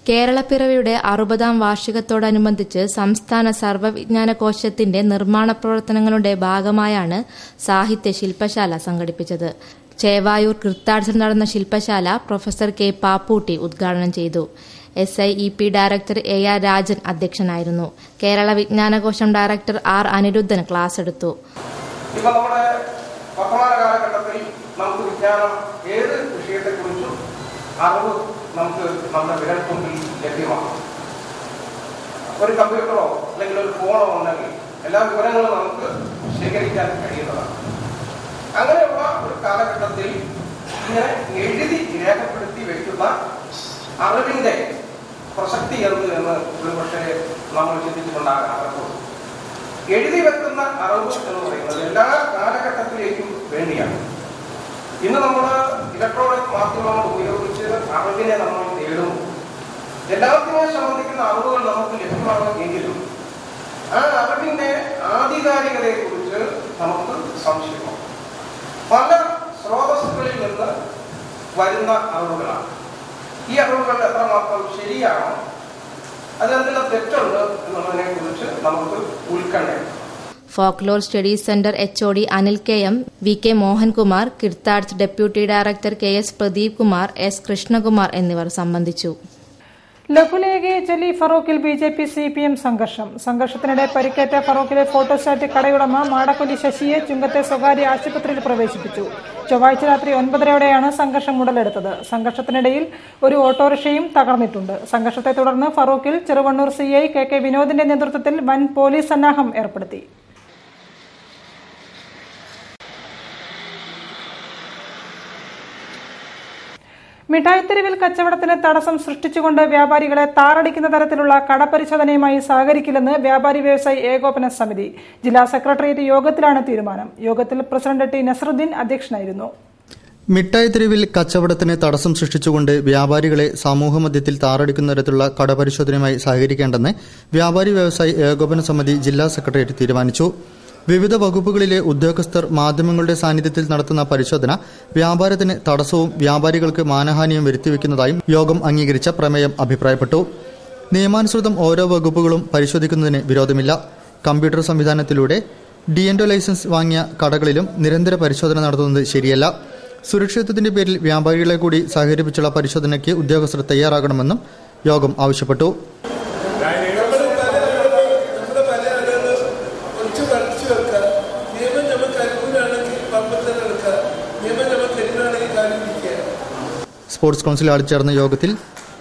കേരളപ്പിറവിയുടെ 60ാം വാർഷികത്തോടനുബന്ധിച്ച് സംസ്ഥാന സർവ്വവിജ്ഞാനകോശത്തിന്റെ നിർമ്മാണ പ്രവർത്തനങ്ങളുടെ ഭാഗമായാണ് സാഹിത്യ ശില്പശാല സംഘടിപ്പിച്ചത്. ചേവായൂർ കൃത്താഡ്സിൽ നടന്ന ശില്പശാല പ്രൊഫസർ K. പാപ്പൂട്ടി ഉദ്ഘാടനം ചെയ്തു. SIEP ഡയറക്ടർ AR രാജൻ അധ്യക്ഷനായിരുന്നു. കേരള വിജ്ഞാനകോശം ഡയറക്ടർ R. അനിരുദ്ധൻ ക്ലാസ് എടുത്തു. നമ്മുടെ വർത്തമാന കാലഘട്ടത്തിൽ നമുക്ക് വിജ്ഞാനം ഏത് വിഷയത്തെക്കുറിച്ചും അറിവ് നമുക്ക് നമ്മുടെ വിരൽത്തുമ്പിൽ ലഭ്യമാണ്. ഒരു കമ്പ്യൂട്ടറോ അല്ലെങ്കിൽ ഒരു ഫോണോ ഉണ്ടെങ്കിൽ എല്ലാ വിവരങ്ങളും നമുക്ക് ശേഖരിക്കാൻ കഴിയുന്നതാണ്. അങ്ങനെയുള്ള ഒരു കാലഘട്ടത്തിൽ ഇങ്ങനെ എഴുതി രേഖപ്പെടുത്തി വെക്കുന്ന അറിവിന്റെ പ്രസക്തി എന്ത് എന്ന് ഒരുപക്ഷെ നമ്മൾ ചിന്തിച്ചിട്ടുണ്ടാകാറുണ്ട്. എഴുതി വെക്കുന്ന അറിവ് എന്ന് പറയുന്നത് എല്ലാ കാലഘട്ടത്തിലേക്കും വേണ്ടിയാണ്. ഇന്ന് നമ്മൾ ഇലക്ട്രോണിക് മാധ്യമങ്ങൾ ഉപയോഗിച്ച് അറിവിനെ നമ്മൾ നേടുന്നു. എല്ലാത്തിനെയും സംബന്ധിക്കുന്ന അറിവുകൾ നമുക്ക് ലഭ്യമാകുമെങ്കിലും ആ അറിവിന്റെ ആധികാരികതയെ കുറിച്ച് നമുക്ക് സംശയമാണ്. പല സ്രോതസ്സുകളിൽ നിന്ന് വരുന്ന അറിവുകളാണ്. ഈ അറിവുകൾ എത്രമാത്രം ശരിയാണോ, അതിലെന്തെല്ലാം തെറ്റുണ്ട് എന്നുള്ളതിനെ കുറിച്ച് നമുക്ക് ഉത്കണ്ഠയുണ്ട്. Folklore studies centre HOD Anil KM, VK Mohankumar, KIRTADS deputy director KS Pradeep Kumar, S Krishnakumar എന്നിവർ സംബന്ധിച്ചു. ലഘുലേഖയെ ചൊല്ലി ഫറൂഖിൽ BJP CPM സംഘർഷത്തിനിടെ പരിക്കേറ്റ ഫറൂഖിലെ ഫോട്ടോസ്റ്റാറ്റ് കടയുടമ മാടക്കൊല്ലി ശശിയെ ചുങ്കത്തെ സ്വകാര്യ ആശുപത്രിയിൽ പ്രവേശിപ്പിച്ചു. ചൊവ്വാഴ്ച രാത്രി 9:30 സംഘർഷം ഉടലെടുത്തത്. സംഘർഷത്തിനിടയിൽ ഒരു ഓട്ടോറിക്ഷയും തകർന്നിട്ടുണ്ട്. സംഘർഷത്തെ തുടർന്ന് ഫറൂഖിൽ ചെറുവണ്ണൂർ CI KK വിനോദിന്റെ നേതൃത്വത്തിൽ വൻ പോലീസ് സന്നാഹം ഏർപ്പെടുത്തി. മിഠായിത്തെരുവിൽ കച്ചവടത്തിന് തടസ്സം സൃഷ്ടിച്ചുകൊണ്ട് വ്യാപാരികളെ താറടിക്കുന്ന തരത്തിലുള്ള കടപരിശോധനയുമായി സഹകരിക്കില്ലെന്ന് വ്യാപാരി വ്യവസായി ഏകോപന സമിതി. ജില്ലാ സെക്രട്ടേറിയറ്റ് യോഗത്തിലാണ് തീരുമാനം. യോഗത്തിൽ പ്രസിഡന്റ് T നസറുദ്ദീൻ അധ്യക്ഷനായിരുന്നു. മിഠായിത്തെരുവിൽ കച്ചവടത്തിന് തടസ്സം സൃഷ്ടിച്ചുകൊണ്ട് വ്യാപാരികളെ സമൂഹമധ്യത്തിൽ താറടിക്കുന്ന തരത്തിലുള്ള കടപരിശോധനയുമായി സഹകരിക്കേണ്ടെന്ന് വ്യാപാരി വ്യവസായി ഏകോപന സമിതി ജില്ലാ സെക്രട്ടേറിയറ്റ് തീരുമാനിച്ചു. വിവിധ വകുപ്പുകളിലെ ഉദ്യോഗസ്ഥർ മാധ്യമങ്ങളുടെ സാന്നിധ്യത്തിൽ നടത്തുന്ന പരിശോധന വ്യാപാരത്തിന് തടസ്സവും വ്യാപാരികൾക്ക് മാനഹാനിയും വരുത്തിവെക്കുന്നതായും യോഗം അംഗീകരിച്ച പ്രമേയം അഭിപ്രായപ്പെട്ടു. നിയമാനുസൃതം ഓരോ വകുപ്പുകളും പരിശോധിക്കുന്നതിന് വിരോധമില്ല. കമ്പ്യൂട്ടർ സംവിധാനത്തിലൂടെ D&O ലൈസൻസ് വാങ്ങിയ കടകളിലും നിരന്തര പരിശോധന നടത്തുന്നത് ശരിയല്ല. സുരക്ഷിതത്വത്തിന്റെ പേരിൽ വ്യാപാരികളെ കൂടി സഹകരിപ്പിച്ചുള്ള പരിശോധനയ്ക്ക് ഉദ്യോഗസ്ഥർ തയ്യാറാകണമെന്നും യോഗം ആവശ്യപ്പെട്ടു. സ്പോർട്സ് കൌൺസിൽ ചേർന്ന യോഗത്തിൽ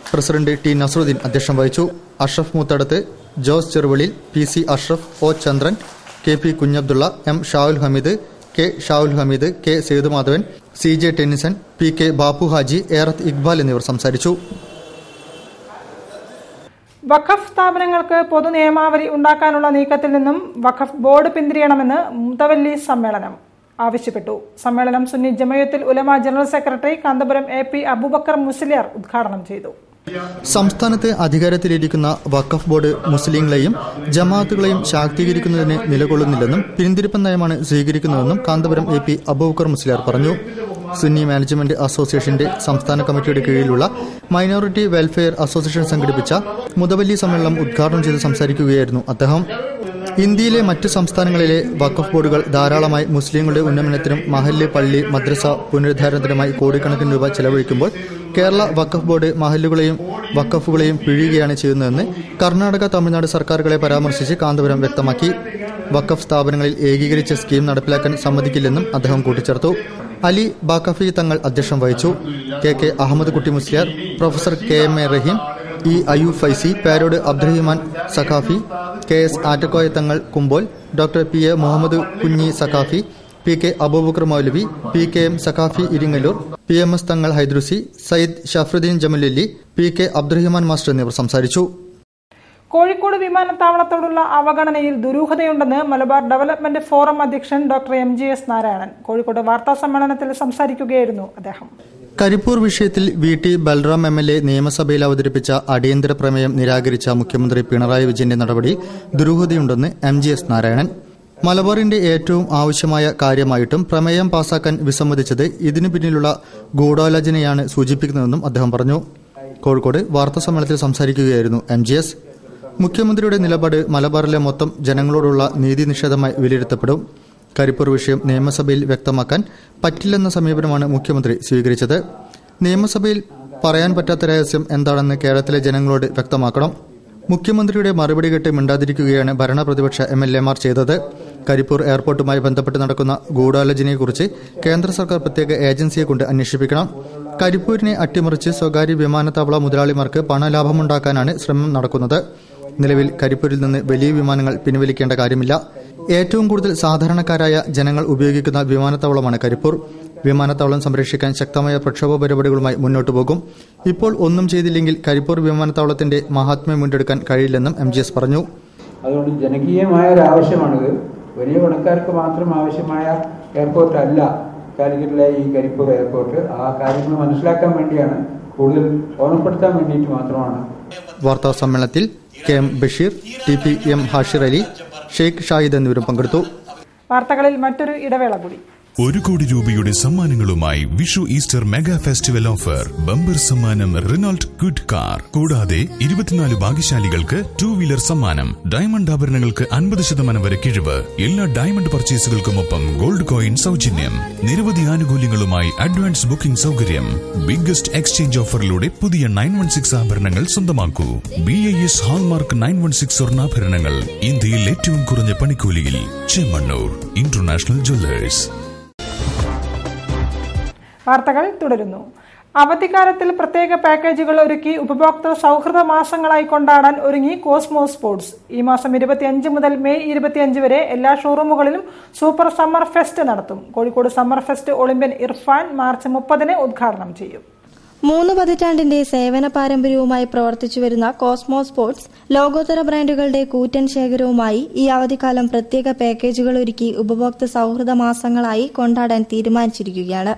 പ്രസിഡന്റ് T നസറുദ്ദീൻ അധ്യക്ഷം വഹിച്ചു. Ashraf Moothedath, Jose Cheruvalil, PC Ashraf, O Chandran, KP Kunhabdulla, M Shavul Hameed, K Shavul Hameed, K Sethumadhavan, CJ Tennyson, PK Bappu Haji, Erathu Iqbal എന്നിവർ സംസാരിച്ചു. വഖഫ് സ്ഥാപനങ്ങൾക്ക് പൊതുനിയമാവലി ഉണ്ടാക്കാനുള്ള നീക്കത്തിൽ നിന്നും വഖഫ് ബോർഡ് പിന്തിരിയണമെന്ന് മുതവല്ലി സമ്മേളനം ആവശ്യപ്പെട്ടു. സമ്മേളനം Sunni Jamiyyathul Ulama general secretary Kanthapuram AP Abubakar Musliyar ഉദ്ഘാടനം ചെയ്തു. സംസ്ഥാനത്ത് അധികാരത്തിലിരിക്കുന്ന വഖഫ് ബോർഡ് മുസ്ലിങ്ങളെയും ജമാഅത്തുകളെയും ശാക്തീകരിക്കുന്നതിന് നിലകൊള്ളുന്നില്ലെന്നും പിന്തിരിപ്പൻ നയമാണ് സ്വീകരിക്കുന്നതെന്നും കാന്തപുരം AP അബൂബക്കർ മുസ്ലിയാർ പറഞ്ഞു. സുന്നി മാനേജ്മെന്റ് അസോസിയേഷന്റെ സംസ്ഥാന കമ്മിറ്റിയുടെ കീഴിലുള്ള മൈനോറിറ്റി വെൽഫെയർ അസോസിയേഷൻ സംഘടിപ്പിച്ച മുതവല്ലി സമ്മേളനം ഉദ്ഘാടനം ചെയ്ത് സംസാരിക്കുകയായിരുന്നു അദ്ദേഹം. ഇന്ത്യയിലെ മറ്റ് സംസ്ഥാനങ്ങളിലെ വഖഫ് ബോർഡുകൾ ധാരാളമായി മുസ്ലിങ്ങളുടെ ഉന്നമനത്തിനും മഹല്ല്, പള്ളി, മദ്രസ പുനരുദ്ധാരണത്തിനുമായി കോടിക്കണക്കിന് രൂപ ചെലവഴിക്കുമ്പോൾ കേരള വഖഫ് ബോർഡ് മഹല്ലുകളെയും വഖഫുകളെയും പിഴിയുകയാണ് ചെയ്യുന്നതെന്ന് കർണാടക, തമിഴ്നാട് സർക്കാരുകളെ പരാമർശിച്ച് കാന്തപുരം വ്യക്തമാക്കി. വഖഫ് സ്ഥാപനങ്ങളിൽ ഏകീകരിച്ച സ്കീം നടപ്പിലാക്കാൻ സമ്മതിക്കില്ലെന്നും അദ്ദേഹം കൂട്ടിച്ചേർത്തു. അലി ബാക്കഫി തങ്ങൾ അധ്യക്ഷം വഹിച്ചു. KK അഹമ്മദ് കുട്ടി മുസ്ലിയാർ, പ്രൊഫസർ KMA റഹീം, E അയൂബ് ഫൈസി, പാരോട് അബ്ദുറഹിമാൻ സഖാഫി, KS ആറ്റക്കോയ തങ്ങൾ കുമ്പോൾ, doctor PA Muhammad Kunhi Saqafi, PK Abubakar മൗലവി, PKM സഖാഫി ഇരിങ്ങല്ലൂർ, PMS തങ്ങൾ ഹൈദ്രുസി, സയ്യിദ് ഷഫറുദ്ദീൻ ജമലല്ലി, PK അബ്ദുറഹിമാൻ മാസ്റ്റർ എന്നിവർ സംസാരിച്ചു. കോഴിക്കോട് വിമാനത്താവളത്തോടുള്ള അവഗണനയിൽ ദുരൂഹതയുണ്ടെന്ന് മലബാർ ഡെവലപ്മെന്റ് ഫോറം അധ്യക്ഷൻ ഡോക്ടർ MGS നാരായണൻ കോഴിക്കോട് വാർത്താ സമ്മേളനത്തിൽ സംസാരിക്കുകയായിരുന്നു അദ്ദേഹം. കരിപ്പൂർ വിഷയത്തിൽ VT ബൽറാം MLA നിയമസഭയിൽ അവതരിപ്പിച്ച അടിയന്തര പ്രമേയം നിരാകരിച്ച മുഖ്യമന്ത്രി പിണറായി വിജയന്റെ നടപടി ദുരൂഹതയുണ്ടെന്ന് MGS നാരായണൻ. മലബാറിന്റെ ഏറ്റവും ആവശ്യമായ കാര്യമായിട്ടും പ്രമേയം പാസാക്കാൻ വിസമ്മതിച്ചത് ഇതിനു പിന്നിലുള്ള ഗൂഢാലോചനയാണ് സൂചിപ്പിക്കുന്നതെന്നും അദ്ദേഹം പറഞ്ഞു. കോഴിക്കോട് വാർത്താ സമ്മേളനത്തിൽ സംസാരിക്കുകയായിരുന്നു MGS. മുഖ്യമന്ത്രിയുടെ നിലപാട് മലബാറിലെ മൊത്തം ജനങ്ങളോടുള്ള നീതി നിഷേധമായി വിലയിരുത്തപ്പെടും. കരിപ്പൂർ വിഷയം നിയമസഭയിൽ വ്യക്തമാക്കാൻ പറ്റില്ലെന്ന സമീപനമാണ് മുഖ്യമന്ത്രി സ്വീകരിച്ചത്. നിയമസഭയിൽ പറയാൻ പറ്റാത്ത രഹസ്യം എന്താണെന്ന് കേരളത്തിലെ ജനങ്ങളോട് വ്യക്തമാക്കണം. മുഖ്യമന്ത്രിയുടെ മറുപടി കേട്ട് മിണ്ടാതിരിക്കുകയാണ് ഭരണപ്രതിപക്ഷ MLAമാർ ചെയ്തത്. കരിപ്പൂർ എയർപോർട്ടുമായി ബന്ധപ്പെട്ട് നടക്കുന്ന ഗൂഢാലോചനയെക്കുറിച്ച് കേന്ദ്ര സർക്കാർ പ്രത്യേക ഏജൻസിയെ കൊണ്ട് അന്വേഷിപ്പിക്കണം. കരിപ്പൂരിനെ അട്ടിമറിച്ച് സ്വകാര്യ വിമാനത്താവള മുതലാളിമാർക്ക് പണലാഭമുണ്ടാക്കാനാണ് ശ്രമം നടക്കുന്നത്. നിലവിൽ കരിപ്പൂരിൽ നിന്ന് വലിയ വിമാനങ്ങൾ പിൻവലിക്കേണ്ട കാര്യമില്ല. ഏറ്റവും കൂടുതൽ സാധാരണക്കാരായ ജനങ്ങൾ ഉപയോഗിക്കുന്ന വിമാനത്താവളമാണ് കരിപ്പൂർ. വിമാനത്താവളം സംരക്ഷിക്കാൻ ശക്തമായ പ്രക്ഷോഭ പരിപാടികളുമായി മുന്നോട്ടു പോകും. ഇപ്പോൾ ഒന്നും ചെയ്തില്ലെങ്കിൽ കരിപ്പൂർ വിമാനത്താവളത്തിന്റെ മഹാത്മ്യം വീണ്ടെടുക്കാൻ കഴിയില്ലെന്നും MGS പറഞ്ഞു. അതുകൊണ്ട് ജനകീയമായ ഒരു ആവശ്യമാണിത്. വലിയ പണക്കാർക്ക് മാത്രം ആവശ്യമായ എയർപോർട്ട് അല്ല കാലിക്കറ്റിലെ ഈ കരിപ്പൂർ എയർപോർട്ട്. ആ കാര്യങ്ങൾ മനസ്സിലാക്കാൻ വേണ്ടിയാണ്, കൂടുതൽ ഓർമ്മപ്പെടുത്താൻ വേണ്ടിയിട്ട് മാത്രമാണ്. വാർത്താ സമ്മേളനത്തിൽ KM ബഷീർ, TPM ഹാഷിർ അലി, ഷെയ്ഖ് ഷാഹിദ് എന്നിവരും പങ്കെടുത്തു. വാർത്തകളിൽ മറ്റൊരു ഇടവേള കൂടി. 1 കോടി രൂപയുടെ സമ്മാനങ്ങളുമായി Vishu Easter mega festival offer. Bumper സമ്മാനം റിനോൾട്ട് ക്വിഡ് കാർ. കൂടാതെ 24 ഭാഗ്യശാലികൾക്ക് 2 വീലർ സമ്മാനം. ഡയമണ്ട് ആഭരണങ്ങൾക്ക് 50% വരെ കിഴിവ്. എല്ലാ ഡയമണ്ട് പർച്ചേസുകൾക്കുമൊപ്പം ഗോൾഡ് കോയിൻ സൗജന്യം. നിരവധി ആനുകൂല്യങ്ങളുമായി അഡ്വാൻസ് ബുക്കിംഗ് സൗകര്യം. ബിഗ്ഗസ്റ്റ് എക്സ്ചേഞ്ച് ഓഫറിലൂടെ പുതിയ 916 ആഭരണങ്ങൾ സ്വന്തമാക്കൂ. BIS ഹാൾമാർക്ക് 916 സ്വർണ്ണാഭരണങ്ങൾ ഇന്ത്യയിൽ ഏറ്റവും കുറഞ്ഞ പണിക്കൂലിയിൽ. Chemmanur International Jewellers. വാർത്തകൾ തുടരുന്നു. അവധിക്കാലത്തിൽ പ്രത്യേക പാക്കേജുകൾ ഒരുക്കി ഉപഭോക്തൃ സൗഹൃദ മാസങ്ങളായി കൊണ്ടാടാൻ ഒരുങ്ങി കോസ്മോസ് സ്പോർട്സ്. ഈ മാസം 25 മുതൽ മെയ് 25 വരെ എല്ലാ ഷോറൂമുകളിലും സൂപ്പർ സമ്മർ ഫെസ്റ്റ് നടത്തും. Kozhikode summer fest Olympian Irfan March 30 ഉദ്ഘാടനം ചെയ്യും. 3 പതിറ്റാണ്ടിന്റെ സേവന പാരമ്പര്യവുമായി പ്രവർത്തിച്ചു വരുന്ന കോസ്മോസ് സ്പോർട്സ് ലോകോത്തര ബ്രാൻഡുകളുടെ കൂറ്റൻ ശേഖരവുമായി ഈ അവധിക്കാലം പ്രത്യേക പാക്കേജുകൾ ഒരുക്കി ഉപഭോക്തൃ സൗഹൃദ മാസങ്ങളായി കൊണ്ടാടാൻ തീരുമാനിച്ചിരിക്കുകയാണ്.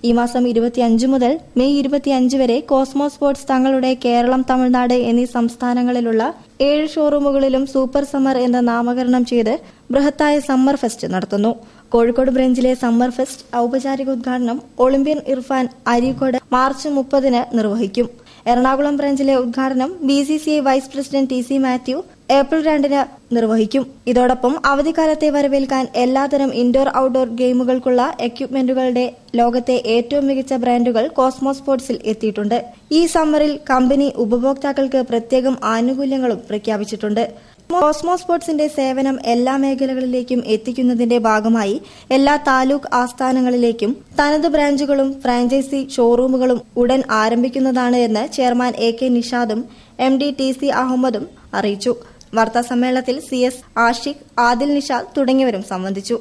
ഈ മാസം 25 മുതൽ മെയ് 25 വരെ കോസ്മോസ് സ്പോർട്സ് തങ്ങളുടെ കേരളം, തമിഴ്നാട് എന്നീ സംസ്ഥാനങ്ങളിലുള്ള 7 ഷോറൂമുകളിലും സൂപ്പർ സമ്മർ എന്ന നാമകരണം ചെയ്ത് ബൃഹത്തായ സമ്മർ ഫെസ്റ്റ് നടത്തുന്നു. കോഴിക്കോട് ബ്രാഞ്ചിലെ സമ്മർ ഫെസ്റ്റ് ഔപചാരിക ഉദ്ഘാടനം ഒളിമ്പ്യൻ ഇർഫാൻ അരീക്കോട് മാർച്ച് 30 നിർവഹിക്കും. എറണാകുളം ബ്രാഞ്ചിലെ ഉദ്ഘാടനം BCCI vice president TC Mathew April 2 നിർവഹിക്കും. ഇതോടൊപ്പം അവധിക്കാലത്തെ വരവേൽക്കാൻ എല്ലാതരം ഇൻഡോർ ഔട്ട്ഡോർ ഗെയിമുകൾക്കുള്ള എക്യുപ്മെന്റുകളുടെ ലോകത്തെ ഏറ്റവും മികച്ച ബ്രാൻഡുകൾ കോസ്മോസ് സ്പോർട്സിൽ എത്തിയിട്ടുണ്ട്. ഈ സമ്മറിൽ കമ്പനി ഉപഭോക്താക്കൾക്ക് പ്രത്യേകം ആനുകൂല്യങ്ങളും പ്രഖ്യാപിച്ചിട്ടുണ്ട്. കോസ്മോസ് സ്പോർട്സിന്റെ സേവനം എല്ലാ മേഖലകളിലേക്കും എത്തിക്കുന്നതിന്റെ ഭാഗമായി എല്ലാ താലൂക്ക് ആസ്ഥാനങ്ങളിലേക്കും തനത് ബ്രാഞ്ചുകളും ഫ്രാഞ്ചൈസി ഷോറൂമുകളും ഉടൻ ആരംഭിക്കുന്നതാണ് എന്ന് ചെയർമാൻ AK നിഷാദും MD TC അഹമ്മദും അറിയിച്ചു. വാർത്താ സമ്മേളനത്തിൽ CS ആഷിഖ്, ആദിൽ നിഷാദ് തുടങ്ങിയവരും സംബന്ധിച്ചു.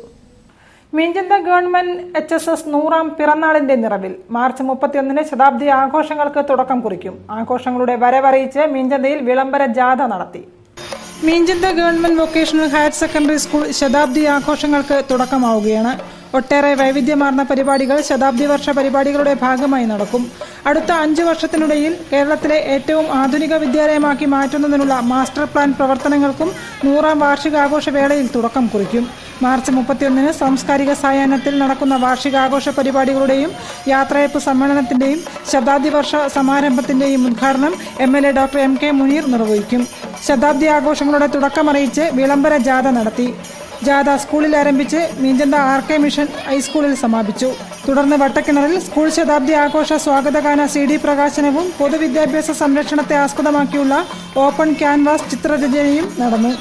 മീഞ്ചന്ത ഗവൺമെന്റ് HSS 100ാം പിറന്നാളിന്റെ നിറവിൽ മാർച്ച് 31 ശതാബ്ദി ആഘോഷങ്ങൾക്ക് തുടക്കം കുറിക്കും. ആഘോഷങ്ങളുടെ വരവറിയിച്ച് മീഞ്ചന്തയിൽ വിളംബര ജാഥ നടത്തി. Meenchanda government vocational higher secondary school ശതാബ്ദി ആഘോഷങ്ങൾക്ക് തുടക്കമാവുകയാണ്. ഒട്ടേറെ വൈവിധ്യമാർന്ന പരിപാടികൾ ശതാബ്ദി വർഷ പരിപാടികളുടെ ഭാഗമായി നടക്കും. അടുത്ത 5 വർഷത്തിനിടയിൽ കേരളത്തിലെ ഏറ്റവും ആധുനിക വിദ്യാലയമാക്കി മാറ്റുന്നതിനുള്ള മാസ്റ്റർ പ്ലാൻ പ്രവർത്തനങ്ങൾക്കും 100ാം വാർഷികാഘോഷ വേളയിൽ തുടക്കം കുറിക്കും. മാർച്ച് 31 സാംസ്കാരിക സായാഹ്നത്തിൽ നടക്കുന്ന വാർഷികാഘോഷ പരിപാടികളുടെയും യാത്രയപ്പ് സമ്മേളനത്തിന്റെയും ശതാബ്ദി വർഷ സമാരംഭത്തിന്റെയും ഉദ്ഘാടനം MLA ഡോക്ടർ MK മുനീർ നിർവഹിക്കും. ശതാബ്ദി ആഘോഷങ്ങളുടെ തുടക്കമറിയിച്ച് വിളംബര ജാഥ നടത്തി. ജാഥ സ്കൂളിൽ ആരംഭിച്ച് മീഞ്ചന്ത RK മിഷൻ ഹൈസ്കൂളിൽ സമാപിച്ചു. തുടർന്ന് വട്ടക്കിണറിൽ സ്കൂൾ ശതാബ്ദി ആഘോഷ സ്വാഗതഗാന CD പ്രകാശനവും പൊതുവിദ്യാഭ്യാസ സംരക്ഷണത്തെ ആസ്പദമാക്കിയുള്ള ഓപ്പൺ ക്യാൻവാസ് ചിത്രരചനയും നടന്നു.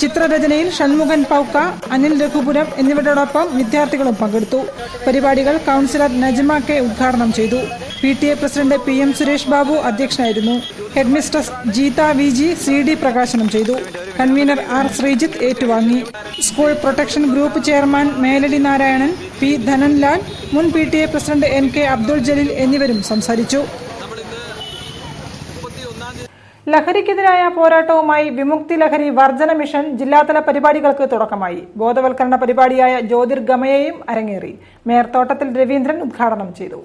ചിത്രരചനയിൽ ഷൺമുഖൻ പൌക്ക, അനിൽ രഘുപുരം എന്നിവരോടൊപ്പം വിദ്യാർത്ഥികളും പങ്കെടുത്തു. പരിപാടികൾ കൌൺസിലർ നജ്മ K ഉദ്ഘാടനം ചെയ്തു. PTA president PM Suresh Babu അധ്യക്ഷനായിരുന്നു. ഹെഡ്മിസ്ട്രസ് ജീത VG CD പ്രകാശനം ചെയ്തു. കൺവീനർ R ശ്രീജിത്ത് ഏറ്റുവാങ്ങി. School protection group chairman Meladi Narayanan, P ധനൻലാൽ, മുൻ PTA president NK Abdul Jaleel എന്നിവരും സംസാരിച്ചു. ലഹരിക്കെതിരായ പോരാട്ടവുമായി വിമുക്തി ലഹരി വർജന മിഷൻ ജില്ലാതല പരിപാടികൾക്ക് തുടക്കമായി. ബോധവൽക്കരണ പരിപാടിയായ ജ്യോതിർഗമയയും അരങ്ങേറി. മേയർ തോട്ടത്തിൽ രവീന്ദ്രൻ ഉദ്ഘാടനം ചെയ്തു.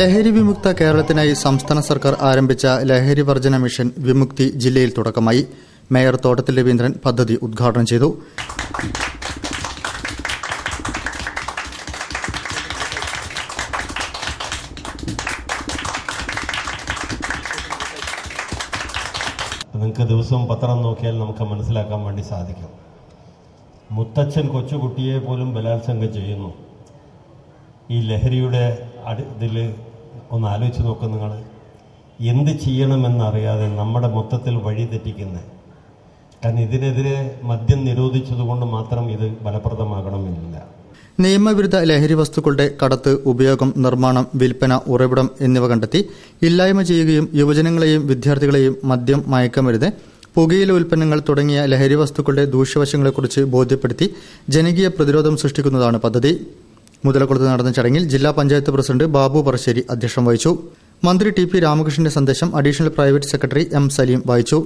ലഹരി വിമുക്ത കേരളത്തിനായി സംസ്ഥാന സർക്കാർ ആരംഭിച്ച ലഹരി വർജന മിഷൻ വിമുക്തി ജില്ലയിൽ തുടക്കമായി. മേയർ തോട്ടത്തിൽ രവീന്ദ്രൻ പദ്ധതി ഉദ്ഘാടനം ചെയ്തു. നിങ്ങൾക്ക് ദിവസവും പത്രം നോക്കിയാൽ നമുക്ക് മനസ്സിലാക്കാൻ വേണ്ടി സാധിക്കും. മുത്തച്ഛൻ കൊച്ചുകുട്ടിയെ പോലും ബലാത്സംഗം ചെയ്യുന്നു. ഈ ലഹരിയുടെ ഇതിൽ ഒന്ന് ആലോചിച്ച് നോക്കും നിങ്ങൾ. എന്ത് ചെയ്യണമെന്നറിയാതെ നമ്മുടെ മൊത്തത്തിൽ വഴി തെറ്റിക്കുന്നത്. കാരണം ഇതിനെതിരെ മദ്യം നിരോധിച്ചതുകൊണ്ട് മാത്രം ഇത് ഫലപ്രദമാകണമെന്നില്ല. നിയമവിരുദ്ധ ലഹരി വസ്തുക്കളുടെ കടത്ത്, ഉപയോഗം, നിർമ്മാണം, വിൽപ്പന, ഉറവിടം എന്നിവ കണ്ടെത്തി ഇല്ലായ്മ ചെയ്യുകയും യുവജനങ്ങളെയും വിദ്യാർത്ഥികളെയും മദ്യം, മയക്കുമരുന്ന്, പുകയില ഉൽപ്പന്നങ്ങൾ തുടങ്ങിയ ലഹരി വസ്തുക്കളുടെ ദൂഷ്യവശങ്ങളെക്കുറിച്ച് ബോധ്യപ്പെടുത്തി ജനകീയ പ്രതിരോധം സൃഷ്ടിക്കുന്നതാണ് പദ്ധതി. മുതലക്കുളത്ത് നടന്ന ചടങ്ങിൽ ജില്ലാ പഞ്ചായത്ത് പ്രസിഡന്റ് ബാബു പറശ്ശേരി അധ്യക്ഷം വഹിച്ചു. മന്ത്രി ടി പി രാമകൃഷ്ണന്റെ സന്ദേശം additional private secretary M Salim വായിച്ചു.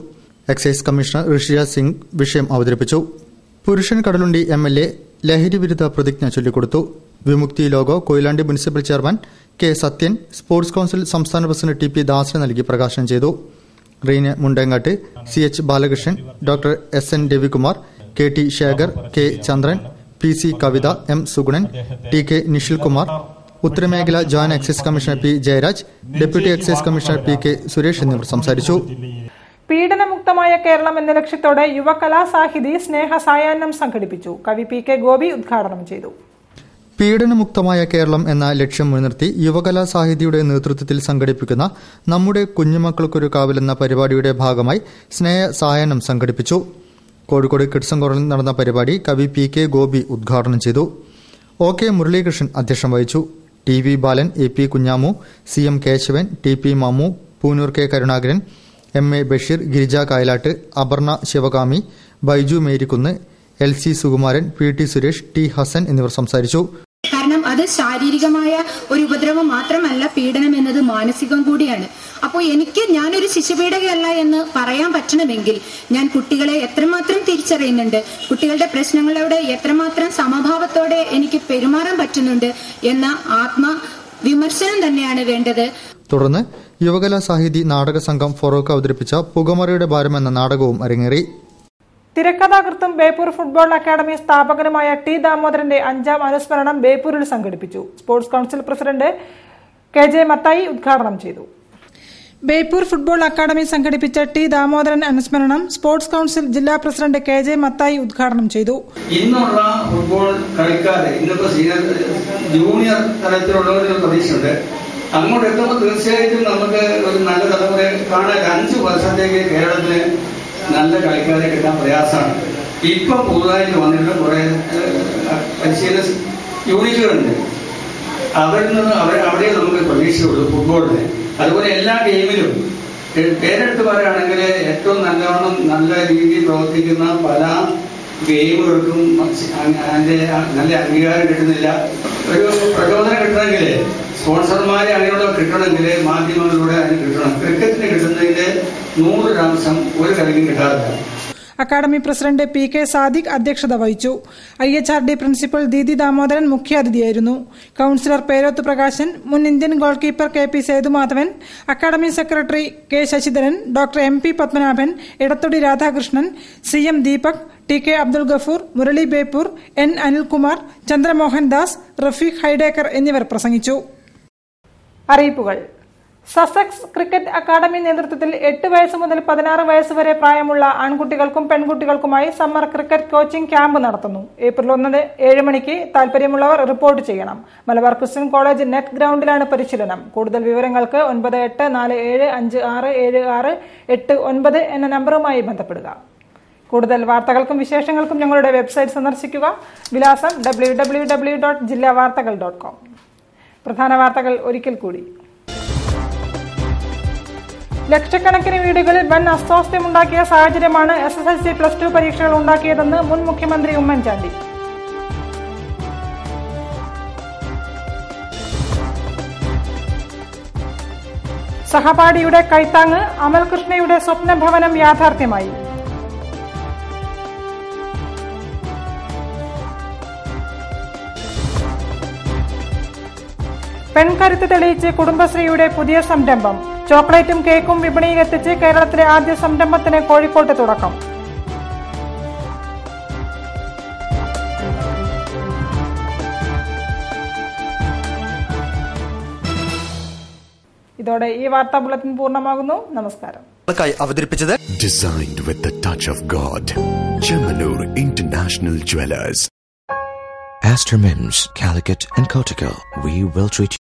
എക്സൈസ് കമ്മീഷണർ ഋഷിരാജ് സിംഗ് വിഷയം അവതരിപ്പിച്ചു. പുരുഷൻ കടലുണ്ടി MLA ലഹരി വിരുദ്ധ പ്രതിജ്ഞ ചൊല്ലിക്കൊടുത്തു. Vimukthi logo Koyilandy municipal chairman K Sathyan, sports council സംസ്ഥാന പ്രസിഡന്റ് ടി പി ദാസന് നൽകി പ്രകാശനം ചെയ്തു. Reena Mundengatt, CH Balakrishnan, doctor SN Ravikumar, KT Shekhar, K Chandran, PC Kavitha, M Suganan, TK Nishilkumar, ഉത്തരമേഖല joint excise commissioner P Jayaraj, deputy excise commissioner PK Suresh എന്നിവർ സംസാരിച്ചു. പീഡനമുക്തമായ കേരളം എന്ന ലക്ഷ്യത്തോടെ യുവകലാസാഹിതി സ്നേഹ സായാഹ്നം സംഘടിപ്പിച്ചു. കവി PK ഗോപി ഉദ്ഘാടനം ചെയ്തു. പീഡനമുക്തമായ കേരളം എന്ന ലക്ഷ്യം മുൻനിർത്തി യുവകലാസാഹിതിയുടെ നേതൃത്വത്തിൽ സംഘടിപ്പിക്കുന്ന നമ്മുടെ കുഞ്ഞുമക്കൾക്കൊരു കാവലെന്ന പരിപാടിയുടെ ഭാഗമായി സ്നേഹ സായാഹ്നം സംഘടിപ്പിച്ചു. കോഴിക്കോട് കിഡ്സൺ കോർണറിൽ നടന്ന പരിപാടി കവി PK ഗോപി ഉദ്ഘാടനം ചെയ്തു. OK മുരളീകൃഷ്ണൻ അധ്യക്ഷം വഹിച്ചു. TV ബാലൻ, AP Kunhamu, CM Keshavan, TP മാമു, Poonoor K Karunakaran, MA Basheer, Girija Kayalattu, Aparna Sivakami, Baiju Merikunnu, LC Sukumaran, PT Suresh, T Hasan എന്നിവർ സംസാരിച്ചു. കാരണം അത് ശാരീരികമായ ഒരു ഉപദ്രവം മാത്രമല്ല, പീഡനം എന്നത് മാനസികം കൂടിയാണ്. അപ്പോൾ ഞാനൊരു ശിശുപീഡകയല്ല എന്ന് പറയാൻ പറ്റണമെങ്കിൽ ഞാൻ കുട്ടികളെ എത്രമാത്രം തിരിച്ചറിയുന്നുണ്ട്, കുട്ടികളുടെ പ്രശ്നങ്ങളോട് എത്രമാത്രം സമഭാവത്തോടെ എനിക്ക് പെരുമാറാൻ പറ്റുന്നുണ്ട് എന്ന ആത്മവിമർശനം തന്നെയാണ് വേണ്ടത്. തുടർന്ന് യുവകലാസാഹിതി നാടക സംഘം ഫൊറോക്ക് അവതരിപ്പിച്ച പുകമറയുടെ ഭാരം എന്ന നാടകവും അരങ്ങേറി. തിരക്കഥാകൃത്തും ബേപ്പൂർ ഫുട്ബോൾ അക്കാദമി സ്ഥാപകനുമായ T ദാമോദരന്റെ 5ാം അനുസ്മരണം ബേപ്പൂരിൽ സംഘടിപ്പിച്ചു. Sports council president KJ Mathai ഉദ്ഘാടനം ചെയ്തു. ബേപ്പൂർ ഫുട്ബോൾ അക്കാദമി സംഘടിപ്പിച്ച T ദാമോദരൻ അനുസ്മരണം സ്പോർട്സ് കൌൺസിൽ ജില്ലാ പ്രസിഡന്റ് KJ മത്തായി ഉദ്ഘാടനം ചെയ്തു. ഇന്നുള്ള ഫുട്ബോൾ കളിക്കാരെ ഇന്നിപ്പോ ജൂനിയർ തലത്തിലുള്ളവരുടെ പ്രതീക്ഷയുണ്ട്. അങ്ങോട്ട് എത്തുമ്പോൾ തീർച്ചയായിട്ടും നമുക്ക് ഒരു നല്ല തലമുറയെ കാണാൻ 5 വർഷത്തേക്ക് കേരളത്തില് നല്ല കളിക്കാരെ കിട്ടാൻ പ്രയാസമാണ്. ഇപ്പൊ പുതുതായിട്ട് വന്നിട്ട് കുറെ പരിശീലന യൂണിറ്റുകളുണ്ട്. അവിടെ നമുക്ക് പ്രതീക്ഷയുള്ളൂ ഫുട്ബോളിന്. അതുപോലെ എല്ലാ ഗെയിമിലും പേരെടുത്ത് പറയുകയാണെങ്കിൽ ഏറ്റവും നല്ലവണ്ണം നല്ല രീതിയിൽ പ്രവർത്തിക്കുന്ന പല ഗെയിമുകൾക്കും അതിന്റെ നല്ല അംഗീകാരം കിട്ടുന്നില്ല. ഒരു പ്രചോദനം കിട്ടണമെങ്കിൽ സ്പോൺസർമാരെ അങ്ങനെയുള്ള കിട്ടണമെങ്കിൽ മാധ്യമങ്ങളിലൂടെ അതിന് കിട്ടണം. ക്രിക്കറ്റിന് കിട്ടുന്നതിന്റെ 100% ഒരു കളിക്കും കിട്ടാറില്ല. അക്കാദമി പ്രസിഡന്റ് PK സാദിഖ് അധ്യക്ഷത വഹിച്ചു. IHRD പ്രിൻസിപ്പൽ ദീദി ദാമോദരൻ മുഖ്യാതിഥിയായിരുന്നു. കൌൺസിലർ പേരോത്ത് പ്രകാശൻ, മുൻ Indian goalkeeper KP Sethumadhavan, academy secretary K Sasidharan, doctor MP Padmanabhan, Edathodi Radhakrishnan, CM Deepak, TK Abdul Gafoor, Murali Beypore, N Anilkumar, Chandramohan Das, Rafeeq Hydekar എന്നിവർ പ്രസംഗിച്ചു. അറിയിപ്പുകൾ. സസെക്സ് ക്രിക്കറ്റ് അക്കാദമി നേതൃത്വത്തിൽ 8 വയസ്സ് മുതൽ 16 വയസ്സ് വരെ പ്രായമുള്ള ആൺകുട്ടികൾക്കും പെൺകുട്ടികൾക്കുമായി സമ്മർ ക്രിക്കറ്റ് കോച്ചിംഗ് ക്യാമ്പ് നടത്തുന്നു. ഏപ്രിൽ 1 7 മണിക്ക്. താൽപര്യമുള്ളവർ റിപ്പോർട്ട് ചെയ്യണം. മലബാർ ക്രിസ്ത്യൻ കോളേജ് നെറ്റ് ഗ്രൗണ്ടിലാണ് പരിശീലനം. കൂടുതൽ വിവരങ്ങൾക്ക് 9847567689 എന്ന നമ്പറുമായി ബന്ധപ്പെടുക. കൂടുതൽ വാർത്തകൾക്കും വിശേഷങ്ങൾക്കും ഞങ്ങളുടെ വെബ്സൈറ്റ് സന്ദർശിക്കുക. വിലാസം www.jillavartakal.com. പ്രധാന വാർത്തകൾ ഒരിക്കൽ കൂടി. ലക്ഷക്കണക്കിന് വീടുകളിൽ വൻ അസ്വാസ്ഥ്യമുണ്ടാക്കിയ സാഹചര്യമാണ് SSLC+2 പരീക്ഷകൾ ഉണ്ടാക്കിയതെന്ന് മുൻ മുഖ്യമന്ത്രി ഉമ്മൻചാണ്ടി. സഹപാഠിയുടെ കൈത്താങ്ങ്, അമൽകൃഷ്ണയുടെ സ്വപ്നഭവനം യാഥാർത്ഥ്യമായി. പെൺകരുത്ത് തെളിയിച്ച് കുടുംബശ്രീയുടെ പുതിയ സംരംഭം. ചോക്ലേറ്റും കേക്കും വിപണിയിലെത്തിച്ച് കേരളത്തിലെ ആദ്യ സംരംഭത്തിന് കോഴിക്കോട്ട് തുടക്കം. ഇതോടെ ഈ വാർത്താ ബുള്ളറ്റിൻ പൂർണ്ണമാകുന്നു. നമസ്കാരം. അവതരിപ്പിച്ചത് Designed with the touch of God. Chemanur International Jewelers. Astor Mims, Calicut and Kotico. We will treat you